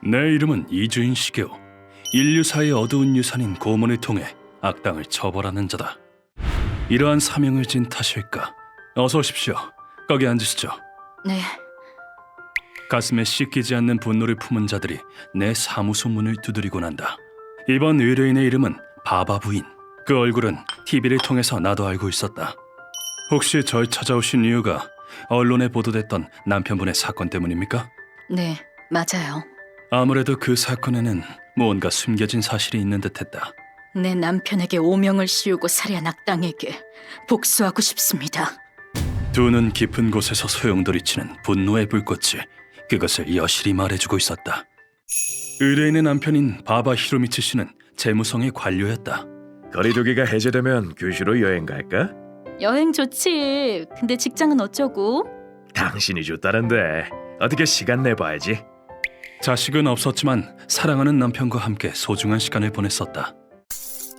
내 이름은 이주인 시게오. 인류사의 어두운 유산인 고문을 통해 악당을 처벌하는 자다. 이러한 사명을 진 탓일까? 어서 오십시오. 거기 앉으시죠. 네, 가슴에 씻기지 않는 분노를 품은 자들이 내 사무소 문을 두드리고 난다. 이번 의뢰인의 이름은 바바 부인. 그 얼굴은 TV를 통해서 나도 알고 있었다. 혹시 절 찾아오신 이유가 언론에 보도됐던 남편분의 사건 때문입니까? 네, 맞아요. 아무래도 그 사건에는 무언가 숨겨진 사실이 있는 듯했다. 내 남편에게 오명을 씌우고 살해한 악당에게 복수하고 싶습니다. 두 눈 깊은 곳에서 소용돌이치는 분노의 불꽃이 그것을 여실히 말해주고 있었다. 의뢰인의 남편인 바바 히로미치 씨는 재무성의 관료였다. 거리두기가 해제되면 규슈로 여행 갈까? 여행 좋지. 근데 직장은 어쩌고? 당신이 좋다는데 어떻게 시간 내봐야지. 자식은 없었지만 사랑하는 남편과 함께 소중한 시간을 보냈었다.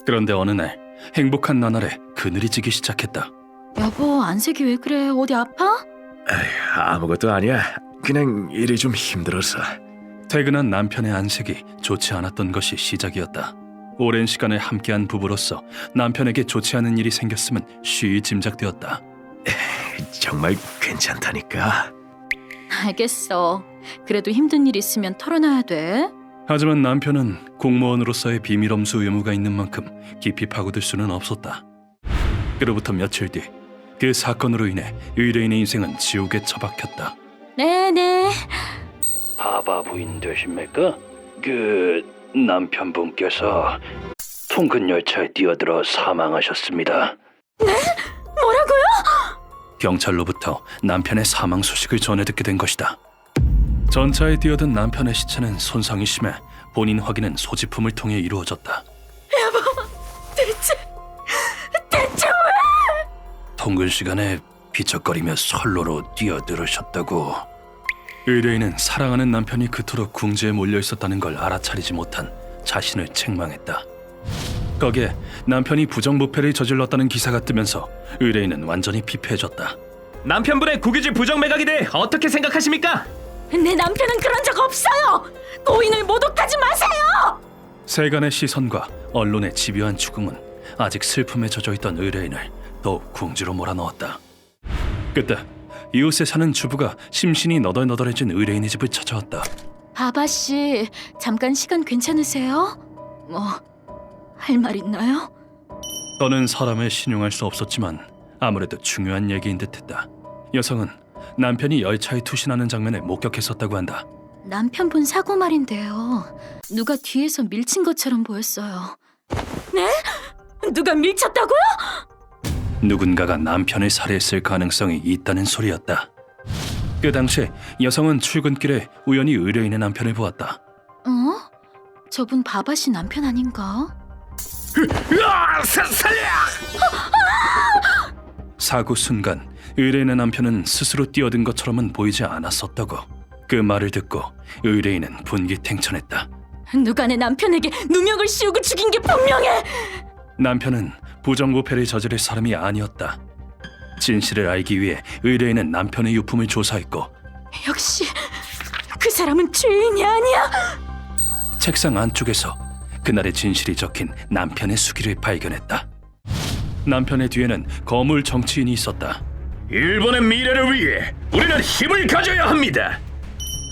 그런데 어느 날 행복한 나날에 그늘이 지기 시작했다. 여보, 안색이 왜 그래? 어디 아파? 아무것도 아니야. 그냥 일이 좀 힘들어서. 퇴근한 남편의 안색이 좋지 않았던 것이 시작이었다. 오랜 시간을 함께한 부부로서 남편에게 좋지 않은 일이 생겼으면 쉬이 짐작되었다. 정말 괜찮다니까. 알겠어. 그래도 힘든 일 있으면 털어놔야 돼. 하지만 남편은 공무원으로서의 비밀엄수 의무가 있는 만큼 깊이 파고들 수는 없었다. 그로부터 며칠 뒤 그 사건으로 인해 의뢰인의 인생은 지옥에 처박혔다. 네네. 바바 부인 되십니까? 그 남편분께서 통근 열차에 뛰어들어 사망하셨습니다. 뭐라고요? 경찰로부터 남편의 사망 소식을 전해 듣게 된 것이다. 전차에 뛰어든 남편의 시체는 손상이 심해 본인 확인은 소지품을 통해 이루어졌다. 대체 왜? 통근 시간에 비척거리며 선로로 뛰어들으셨다고. 의뢰인은 사랑하는 남편이 그토록 궁지에 몰려 있었다는 걸 알아차리지 못한 자신을 책망했다. 거기에 남편이 부정부패를 저질렀다는 기사가 뜨면서 의뢰인은 완전히 피폐해졌다. 남편분의 국유지 부정 매각에 대해 어떻게 생각하십니까? 내 남편은 그런 적 없어요. 고인을 모독하지 마세요. 세간의 시선과 언론의 집요한 추궁은 아직 슬픔에 젖어있던 의뢰인을 더욱 궁지로 몰아넣었다. 그때 이웃에 사는 주부가 심신이 너덜너덜해진 의뢰인의 집을 찾아왔다. 바바 씨, 잠깐 시간 괜찮으세요? 할 말 있나요? 떠는 사람을 신용할 수 없었지만 아무래도 중요한 얘기인 듯했다. 여성은 남편이 열차에 투신하는 장면을 목격했었다고 한다. 남편분 사고 말인데요. 누가 뒤에서 밀친 것처럼 보였어요. 네? 누가 밀쳤다고요? 누군가가 남편을 살해했을 가능성이 있다는 소리였다. 그 당시 여성은 출근길에 우연히 의뢰인의 남편을 보았다. 저분 바바 씨 남편 아닌가? 살려! 사고 순간 의뢰인의 남편은 스스로 뛰어든 것처럼은 보이지 않았었다고. 그 말을 듣고 의뢰인은 분기탱천했다. 누가 내 남편에게 누명을 씌우고 죽인 게 분명해! 남편은 부정부패를 저지를 사람이 아니었다. 진실을 알기 위해 의뢰인은 남편의 유품을 조사했고 역시 그 사람은 주인이 아니야! 책상 안쪽에서 그날의 진실이 적힌 남편의 수기를 발견했다. 남편의 뒤에는 거물 정치인이 있었다. 일본의 미래를 위해 우리는 힘을 가져야 합니다.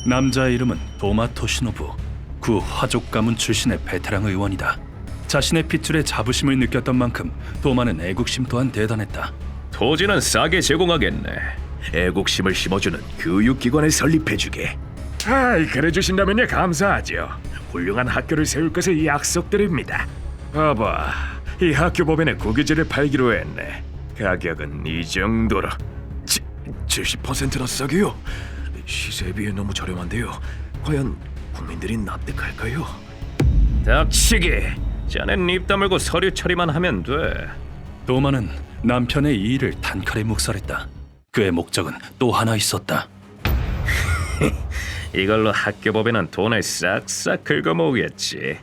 남자의 이름은 도마토 시노부. 구 화족 가문 출신의 베테랑 의원이다. 자신의 핏줄에 자부심을 느꼈던 만큼 도마는 애국심 또한 대단했다. 토지는 싸게 제공하겠네. 애국심을 심어주는 교육기관을 설립해주게. 그래 주신다면요 감사하죠. 훌륭한 학교를 세울 것을 약속드립니다. 봐봐, 이 학교 법인에 국유지를 팔기로 했네. 가격은 이 정도로 70%나 싸게요? 시세에 비해 너무 저렴한데요. 과연 국민들이 납득할까요? 닥치게. 자넨 입 다물고 서류 처리만 하면 돼. 도마는 남편의 이 일을 단칼에 묵살했다. 그의 목적은 또 하나 있었다. 이걸로 학교 법에는 돈을 싹싹 긁어모으겠지.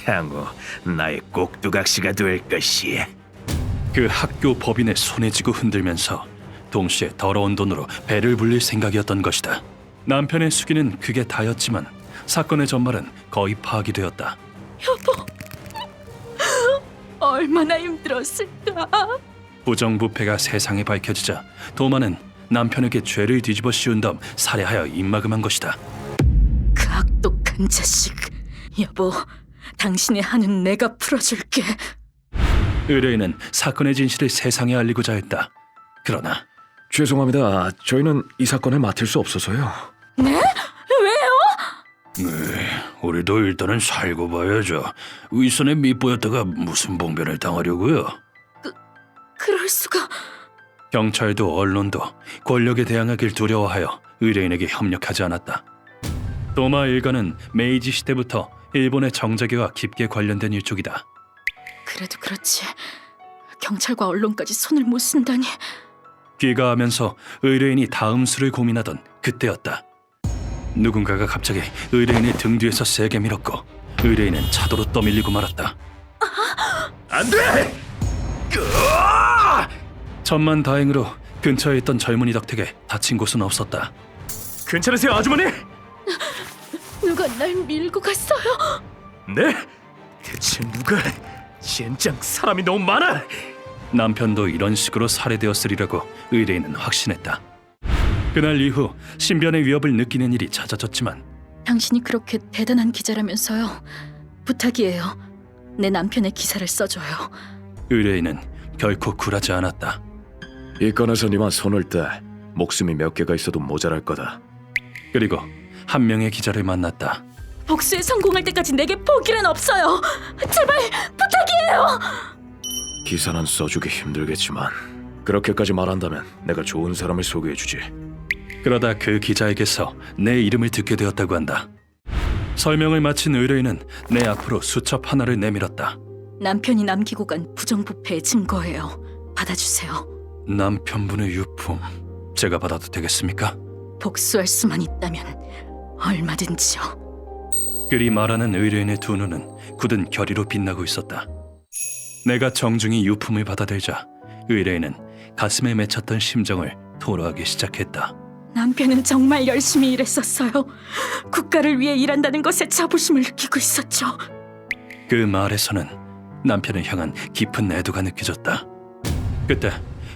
향후 나의 꼭두각시가 될 것이. 그 학교 법인의 손에 쥐고 흔들면서 동시에 더러운 돈으로 배를 불릴 생각이었던 것이다. 남편의 수기는 그게 다였지만 사건의 전말은 거의 파악이 되었다. 여보, 얼마나 힘들었을까. 부정부패가 세상에 밝혀지자 도마는 남편에게 죄를 뒤집어 씌운 다음 살해하여 입막음한 것이다. 그 악독한 자식. 여보, 당신의 한은 내가 풀어줄게. 의뢰인은 사건의 진실을 세상에 알리고자 했다. 그러나 죄송합니다. 저희는 이 사건을 맡을 수 없어서요. 네? 왜요? 우리도 일단은 살고 봐야죠. 윗선에 밑보였다가 무슨 봉변을 당하려고요? 그럴 수가. 경찰도 언론도 권력에 대항하길 두려워하여 의뢰인에게 협력하지 않았다. 도마 일가는 메이지 시대부터 일본의 정자계와 깊게 관련된 일족이다. 그래도 그렇지. 경찰과 언론까지 손을 못 쓴다니. 귀가하면서 의뢰인이 다음 수를 고민하던 그때였다. 누군가가 갑자기 의뢰인의 등 뒤에서 세게 밀었고 의뢰인은 차도로 떠밀리고 말았다. 안 돼! 천만 다행으로 근처에 있던 젊은이 덕택에 다친 곳은 없었다. 괜찮으세요, 아주머니? 누가 날 밀고 갔어요? 네? 대체 누가? 젠장 사람이 너무 많아! 남편도 이런 식으로 살해되었으리라고 의뢰인은 확신했다. 그날 이후 신변의 위협을 느끼는 일이 잦아졌지만 당신이 그렇게 대단한 기자라면서요. 부탁이에요. 내 남편의 기사를 써줘요. 의뢰인은 결코 굴하지 않았다. 이 건에서 니만 손을 떼. 목숨이 몇 개가 있어도 모자랄 거다. 그리고 한 명의 기자를 만났다. 복수에 성공할 때까지 내게 포기는 없어요. 제발 부탁이에요. 기사는 써주기 힘들겠지만 그렇게까지 말한다면 내가 좋은 사람을 소개해주지. 그러다 그 기자에게서 내 이름을 듣게 되었다고 한다. 설명을 마친 의뢰인은 내 앞으로 수첩 하나를 내밀었다. 남편이 남기고 간 부정부패의 증거예요. 받아주세요. 남편분의 유품 제가 받아도 되겠습니까? 복수할 수만 있다면 얼마든지요. 그리 말하는 의뢰인의 두 눈은 굳은 결의로 빛나고 있었다. 내가 정중히 유품을 받아들자 의뢰인은 가슴에 맺혔던 심정을 토로하기 시작했다. 남편은 정말 열심히 일했었어요. 국가를 위해 일한다는 것에 자부심을 느끼고 있었죠. 그 말에서는 남편을 향한 깊은 애도가 느껴졌다. 그때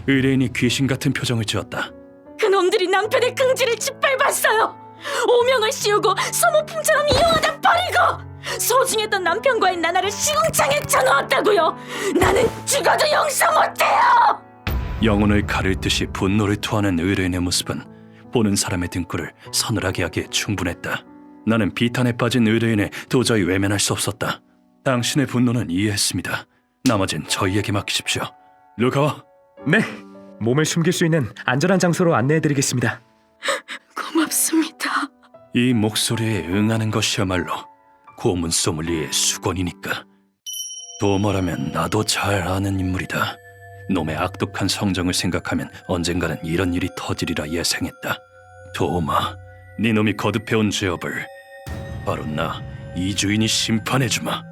의뢰인이 귀신 같은 표정을 지었다. 그놈들이 남편의 긍지를 짓밟았어요. 오명을 씌우고 소모품처럼 이용하다 버리고 소중했던 남편과의 나날을 시궁창에 쳐넣었다고요. 나는 죽어도 용서 못해요. 영혼을 가를 듯이 분노를 토하는 의뢰인의 모습은 보는 사람의 등골을 서늘하게 하기에 충분했다. 나는 비탄에 빠진 의뢰인에 도저히 외면할 수 없었다. 당신의 분노는 이해했습니다. 나머진 저희에게 맡기십시오. 루카와. 네, 몸을 숨길 수 있는 안전한 장소로 안내해드리겠습니다. 고맙습니다. 이 목소리에 응하는 것이야말로 고문 소믈리에의 수건이니까. 도마라면 나도 잘 아는 인물이다. 놈의 악독한 성정을 생각하면 언젠가는 이런 일이 터지리라 예상했다. 도마, 네 놈이 거듭해온 죄업을 바로 나 이주인이 심판해주마.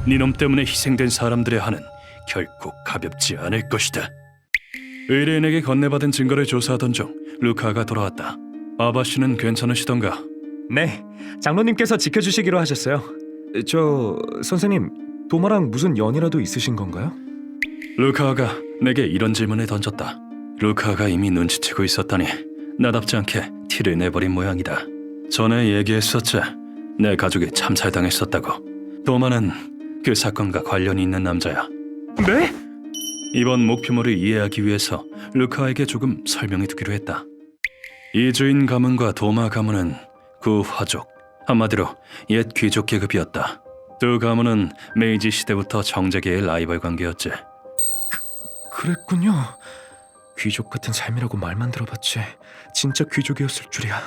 네 놈 때문에 희생된 사람들의 한은 결코 가볍지 않을 것이다. 의뢰인에게 건네받은 증거를 조사하던 중 루카가 돌아왔다. 아바 씨는 괜찮으시던가? 네, 장로님께서 지켜주시기로 하셨어요. 저 선생님, 도마랑 무슨 연이라도 있으신 건가요? 루카가 내게 이런 질문을 던졌다. 루카가 이미 눈치채고 있었다니 나답지 않게 티를 내버린 모양이다. 전에 얘기했었지. 내 가족이 참살당했었다고. 도마는 그 사건과 관련이 있는 남자야. 네? 이번 목표물을 이해하기 위해서 루카에게 조금 설명해 두기로 했다. 이주인 가문과 도마 가문은 구 화족, 한마디로 옛 귀족 계급이었다. 두 가문은 메이지 시대부터 정재계의 라이벌 관계였지. 그랬군요. 귀족 같은 삶이라고 말만 들어봤지 진짜 귀족이었을 줄이야.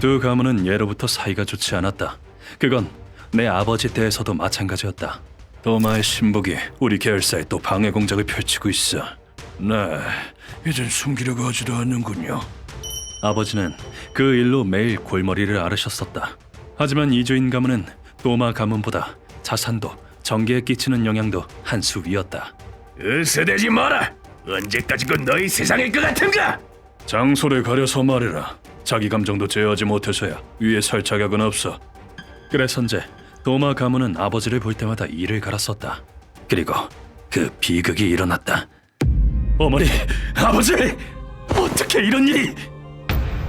두 가문은 예로부터 사이가 좋지 않았다. 그건 내 아버지 때에서도 마찬가지였다. 도마의 신복이 우리 계열사에 또 방해 공작을 펼치고 있어. 네, 이젠 숨기려고 하지도 않는군요. 아버지는 그 일로 매일 골머리를 앓으셨었다. 하지만 이주인 가문은 도마 가문보다 자산도 정계에 끼치는 영향도 한 수 위였다. 으스대지 마라. 언제까지고 너희 세상일 것 같은가? 장소를 가려서 말해라. 자기 감정도 제어하지 못해서야 위에 설 자격은 없어. 그래서인지 도마 가문은 아버지를 볼 때마다 이를 갈았었다. 그리고 그 비극이 일어났다. 어머니, 아버지! 어떻게 이런 일이!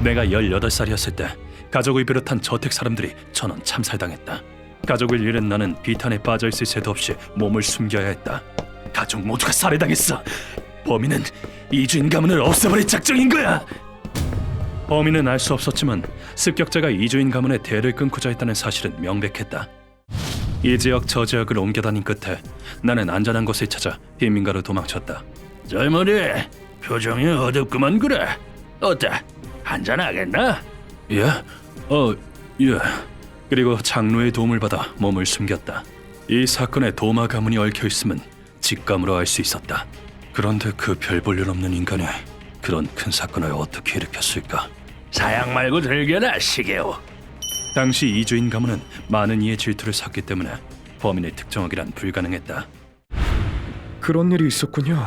내가 18살이었을 때 가족을 비롯한 저택 사람들이 전원 참살당했다. 가족을 잃은 나는 비탄에 빠져있을 새도 없이 몸을 숨겨야 했다. 가족 모두가 살해당했어. 범인은 이주인 가문을 없애버릴 작정인 거야. 범인은 알 수 없었지만 습격자가 이주인 가문의 대를 끊고자 했다는 사실은 명백했다. 이 지역 저 지역을 옮겨 다닌 끝에 나는 안전한 곳을 찾아 빈민가로 도망쳤다. 젊은이, 표정이 어둡구만 그래. 어때? 한잔하겠나? 예? 예. 그리고 장로의 도움을 받아 몸을 숨겼다. 이 사건에 도마 가문이 얽혀 있음은 직감으로 알 수 있었다. 그런데 그 별 볼 일 없는 인간이 그런 큰 사건을 어떻게 일으켰을까? 사양 말고 즐겨라, 시게오. 당시 이주인 가문은 많은 이의 질투를 샀기 때문에 범인을 특정하기란 불가능했다. 그런 일이 있었군요.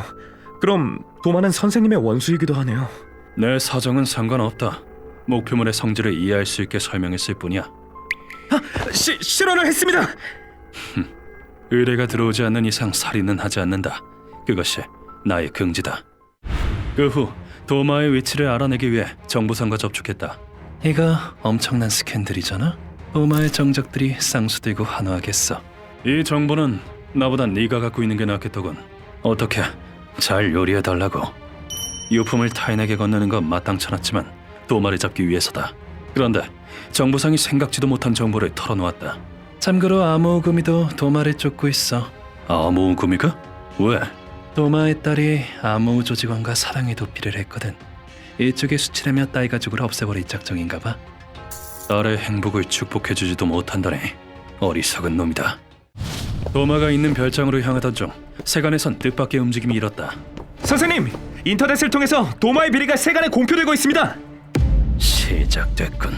그럼 도마는 선생님의 원수이기도 하네요. 내 사정은 상관없다. 목표물의 성질을 이해할 수 있게 설명했을 뿐이야. 실언을 했습니다. 의뢰가 들어오지 않는 이상 살인은 하지 않는다. 그것이 나의 긍지다. 그 후 도마의 위치를 알아내기 위해 정보상과 접촉했다. 이거 엄청난 스캔들이잖아? 도마의 정적들이 쌍수되고 환호하겠어. 이 정보는 나보단 네가 갖고 있는 게 낫겠더군. 어떻게 잘 요리해달라고. 유품을 타인에게 건네는 건 마땅찮았지만 도마를 잡기 위해서다. 그런데 정보상이 생각지도 못한 정보를 털어놓았다. 참고로 아모우구미도 도마를 쫓고 있어. 아모우구미가? 왜? 도마의 딸이 아모우 조직원과 사랑의 도피를 했거든. 이쪽에 수치라며 딸 가족을 없애버릴 작정인가 봐. 딸의 행복을 축복해주지도 못한다니 어리석은 놈이다. 도마가 있는 별장으로 향하던 중 세간에선 뜻밖의 움직임이 일었다. 선생님, 인터넷을 통해서 도마의 비리가 세간에 공표되고 있습니다. 시작됐군.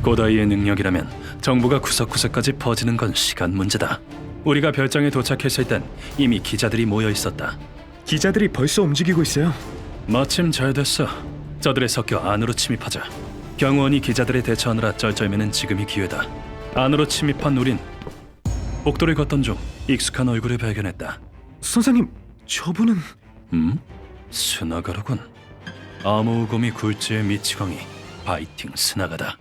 고다이의 능력이라면 정보가 구석구석까지 퍼지는 건 시간 문제다. 우리가 별장에 도착했을 땐 이미 기자들이 모여 있었다. 기자들이 벌써 움직이고 있어요. 마침 잘 됐어. 저들에 섞여 안으로 침입하자. 경호원이 기자들에 대처하느라 쩔쩔매는 지금이 기회다. 안으로 침입한 우린 복도를 걷던 중 익숙한 얼굴을 발견했다. 선생님, 저분은... 스나가로군. 아모우곰이 굴지의 미치광이 파이팅 스나가다.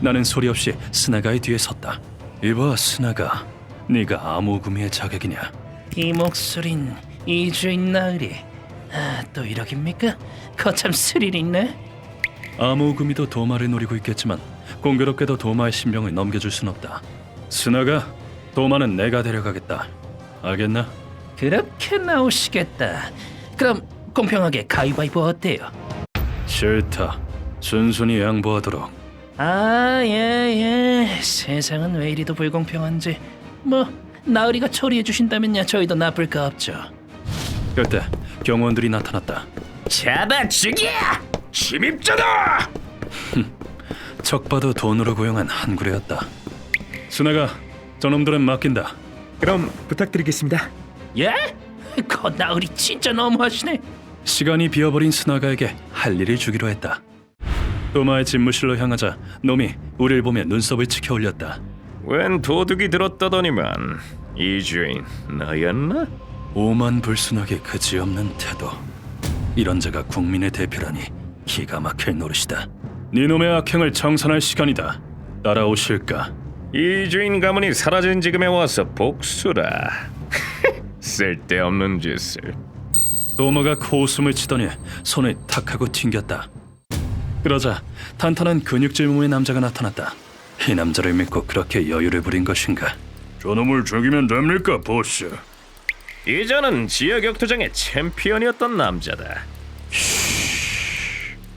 나는 소리 없이 스나가의 뒤에 섰다. 이봐 스나가, 네가 아모우구미의 자객이냐? 이 목소린 이주인 나으리. 또 이러깁니까? 거참 스릴 있네. 아모우구미도 도마를 노리고 있겠지만 공교롭게도 도마의 신병을 넘겨줄 순 없다. 스나가, 도마는 내가 데려가겠다. 알겠나? 그렇게 나오시겠다. 그럼 공평하게 가위바위보 어때요? 싫다. 순순히 양보하도록. 예. 세상은 왜 이리도 불공평한지. 뭐 나으리가 처리해 주신다면야 저희도 나쁠 거 없죠. 그때 경호원들이 나타났다. 잡아 죽여! 침입자다! 척 봐도 돈으로 고용한 한구레였다. 스나가, 저놈들은 맡긴다. 그럼 부탁드리겠습니다. 예? 거 나으리 진짜 너무하시네. 시간이 비어버린 스나가에게 할 일을 주기로 했다. 도마의 집무실로 향하자 놈이 우릴 보며 눈썹을 치켜 올렸다. 웬 도둑이 들었다더니만 이주인 너였나? 오만불순하게 그지없는 태도. 이런 자가 국민의 대표라니 기가 막힐 노릇이다. 네놈의 악행을 청산할 시간이다. 따라오실까? 이주인 가문이 사라진 지금에 와서 복수라. 쓸데없는 짓을. 도마가 코웃음을 치더니 손을 탁 하고 튕겼다. 그러자 탄탄한 근육질 몸의 남자가 나타났다. 이 남자를 믿고 그렇게 여유를 부린 것인가? 저놈을 죽이면 됩니까, 보스? 이전은 지역 격투장의 챔피언이었던 남자다.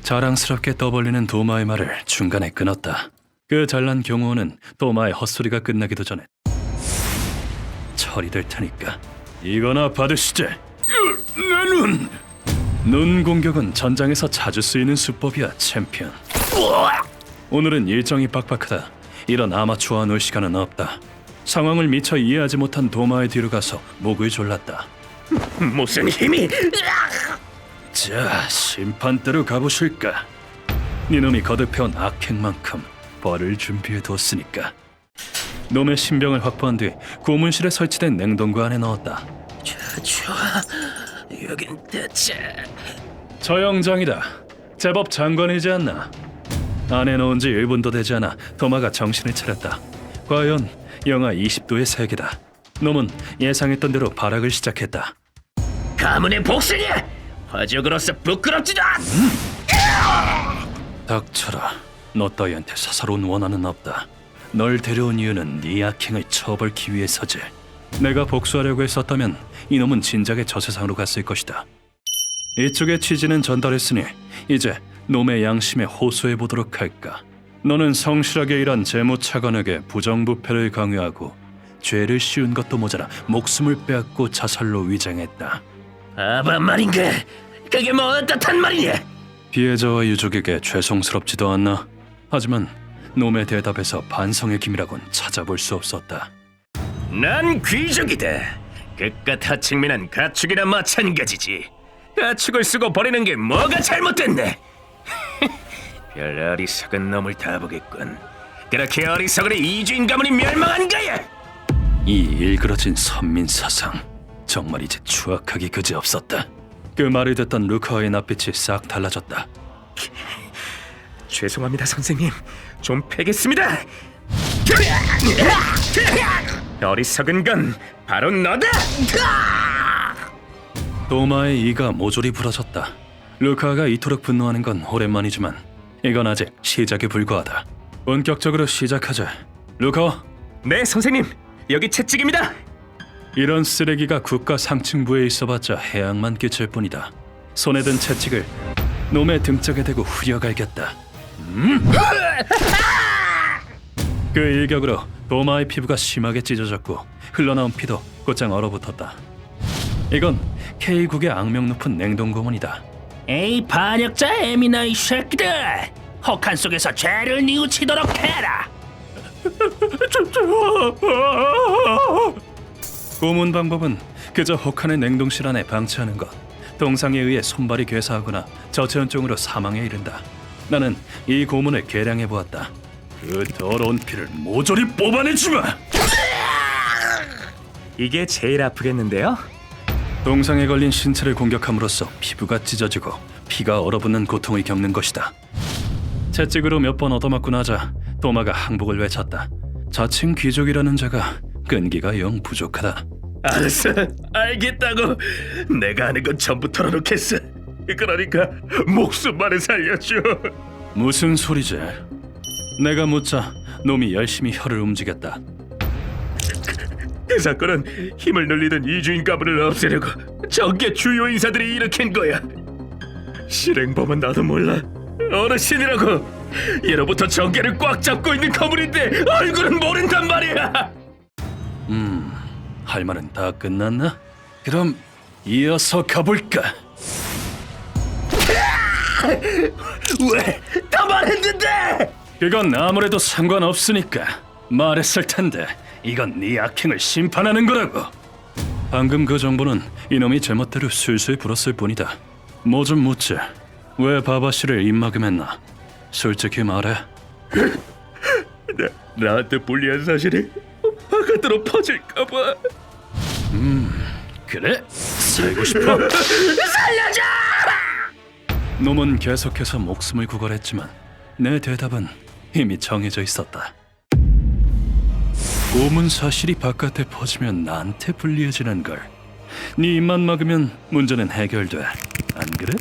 자랑스럽게 떠벌리는 도마의 말을 중간에 끊었다. 그 잘난 경호원은 도마의 헛소리가 끝나기도 전에 처리될 테니까 이거나 받으시지. 내 눈! 눈 공격은 전장에서 자주 쓰이는 수법이야, 챔피언. 오늘은 일정이 빡빡하다. 이런 아마추어와 놀 시간은 없다. 상황을 미처 이해하지 못한 도마의 뒤로 가서 목을 졸랐다. 무슨 힘이? 자, 심판대로 가보실까? 네놈이 거듭해온 악행만큼 벌을 준비해뒀으니까. 놈의 신병을 확보한 뒤 고문실에 설치된 냉동고 안에 넣었다. 좋아. 여긴 대체... 저 영장이다. 제법 장관이지 않나? 안에 넣은 지 1분도 되지 않아 도마가 정신을 차렸다. 과연 영하 20도의 세계다. 놈은 예상했던 대로 발악을 시작했다. 가문의 복수냐? 화족으로서 부끄럽지도 않. 닥쳐라. 너 따위한테 사사로운 원한은 없다. 널 데려온 이유는 네 악행을 처벌기 위해서지. 내가 복수하려고 했었다면 이놈은 진작에 저 세상으로 갔을 것이다. 이쪽의 취지는 전달했으니 이제 놈의 양심에 호소해보도록 할까. 너는 성실하게 일한 재무차관에게 부정부패를 강요하고 죄를 씌운 것도 모자라 목숨을 빼앗고 자살로 위장했다. 아바 말인가? 그게 뭐 어떻단 말이냐? 피해자와 유족에게 죄송스럽지도 않나? 하지만 놈의 대답에서 반성의 기미라곤 찾아볼 수 없었다. 난 귀족이다. 그깟 하층민은 가축이나 마찬가지지. 가축을 쓰고 버리는 게 뭐가 잘못됐네? 별 어리석은 놈을 다 보겠군. 그렇게 어리석으니 이주인 가문이 멸망한 거야. 이 일그러진 선민 사상 정말 이제 추악하기 그지없었다. 그 말을 듣던 루카와의 낯빛이 싹 달라졌다. 죄송합니다, 선생님. 좀 패겠습니다. 어리석은 건 바로 너다. 도마의 이가 모조리 부러졌다. 루카가 이토록 분노하는 건 오랜만이지만 이건 아직 시작에 불과하다. 본격적으로 시작하자. 루카, 네, 선생님. 여기 채찍입니다. 이런 쓰레기가 국가 상층부에 있어봤자 해악만 끼칠 뿐이다. 손에 든 채찍을 놈의 등짝에 대고 후려갈겼다. 그 일격으로 도마의 피부가 심하게 찢어졌고 흘러나온 피도 곧장 얼어붙었다. 이건 K국의 악명 높은 냉동고문이다. 에이 반역자 에미나 이 새끼들! 혹한 속에서 죄를 뉘우치도록 해라! 고문 방법은 그저 혹한의 냉동실 안에 방치하는 것, 동상에 의해 손발이 괴사하거나 저체온증으로 사망에 이른다. 나는 이 고문을 계량해 보았다. 그 더러운 피를 모조리 뽑아내주마! 이게 제일 아프겠는데요? 동상에 걸린 신체를 공격함으로써 피부가 찢어지고 피가 얼어붙는 고통을 겪는 것이다. 채찍으로 몇 번 얻어맞고 나자 도마가 항복을 외쳤다. 자칭 귀족이라는 자가 끈기가 영 부족하다. 알았어, 알겠다고. 내가 아는 건 전부 털어놓겠어. 그러니까 목숨만을 살려줘. 무슨 소리지? 내가 묻자 놈이 열심히 혀를 움직였다. 그 사건은 힘을 늘리던 이주인 가문을 없애려고 정계 주요 인사들이 일으킨 거야. 실행범은 나도 몰라. 어르신이라고. 예로부터 정계를 꽉 잡고 있는 거물인데 얼굴은 모른단 말이야. 할 말은 다 끝났나? 그럼 이어서 가볼까? 왜? 다 말했는데! 그건 아무래도 상관없으니까 말했을 텐데 이건 네 악행을 심판하는 거라고. 방금 그 정보는 이놈이 제멋대로 술술 불었을 뿐이다. 뭐 좀 묻지. 왜 바바씨를 입막음했나? 솔직히 말해. 나한테 불리한 사실이 바깥으로 퍼질까봐. 그래? 살고 싶어? 살려줘! 놈은 계속해서 목숨을 구걸했지만 내 대답은 이미 정해져 있었다. 고문 사실이 바깥에 퍼지면 나한테 불리해지는 걸. 네 입만 막으면 문제는 해결돼. 안 그래?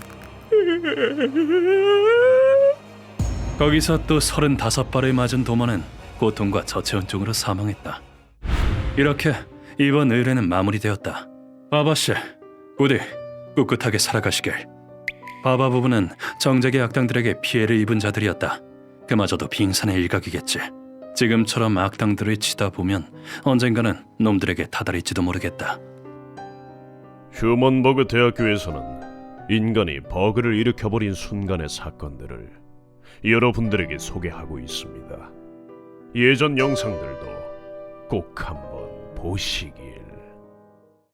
거기서 또 35발을 맞은 도마는 고통과 저체온증으로 사망했다. 이렇게 이번 의뢰는 마무리되었다. 바바씨, 부디 꿋꿋하게 살아가시길. 바바 부부는 정작의 악당들에게 피해를 입은 자들이었다. 그마저도 빙산의 일각이겠지. 지금처럼 악당들을 치다 보면 언젠가는 놈들에게 다다릴지도 모르겠다. 휴먼버그 대학교에서는 인간이 버그를 일으켜버린 순간의 사건들을 여러분들에게 소개하고 있습니다. 예전 영상들도 꼭 한번 보시길.